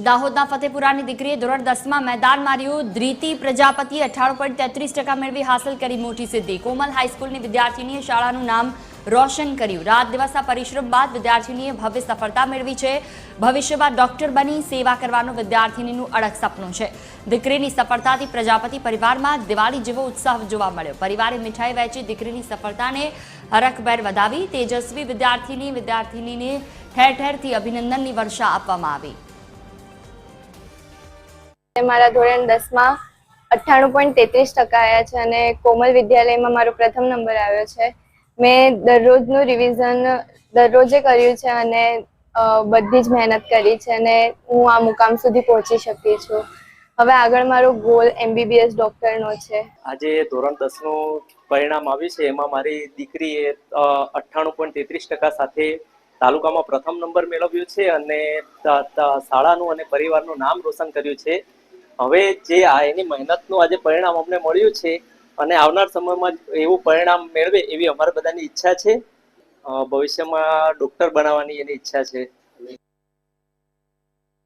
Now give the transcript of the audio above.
દાહોદના ફતેપુરાની દીકરીએ ધોરણ 10માં મેદાન માર્યું. ધ્રીતિ પ્રજાપતિએ 98.33% મેળવી હાંસલ કરી મોટી સિદ્ધિ. કોમલ હાઈસ્કૂલની વિદ્યાર્થીનીએ શાળાનું નામ રોશન કર્યું. રાત દિવસના પરિશ્રમ બાદ વિદ્યાર્થીનીએ ભવ્ય સફળતા મેળવી છે. ભવિષ્યમાં ડોક્ટર બની સેવા કરવાનું વિદ્યાર્થીનીનું અડગ સપનું છે. દીકરીની સફળતાથી પ્રજાપતિ પરિવારમાં દિવાળી જેવો ઉત્સાહ જોવા મળ્યો. પરિવારે મીઠાઈ વહેંચી દીકરીની સફળતાને હરખભેર વધાવી. તેજસ્વી વિદ્યાર્થીનીને ઠેર ઠેરથી અભિનંદનની વર્ષા આપવામાં આવી. મારા ધોરણ 10માં 98.33% આવ્યા છે અને કોમલ વિદ્યાલયમાં મારો પ્રથમ નંબર આવ્યો છે. મેં દરરોજનું રિવિઝન દરરોજે કર્યું છે અને બધી જ મહેનત કરી છે અને હું આ મુકામ સુધી પહોંચી શકી છું. હવે આગળ મારો ગોલ MBBS ડોક્ટરનો છે. આજે ધોરણ 10નું પરિણામ આવ્યું છે. એમાં મારી દીકરીએ 98.33% સાથે તાલુકામાં પ્રથમ નંબર મેળવ્યો છે અને શાળાનું અને પરિવારનું નામ રોશન કર્યું છે. હવે જે એની મહેનતનું આજે પરિણામ અમને મળ્યું છે અને આવનાર સમયમાં એવું પરિણામ મેળવે એવી અમારા બધાની ઈચ્છા છે. ભવિષ્યમાં ડોક્ટર બનાવવાની એની ઈચ્છા છે.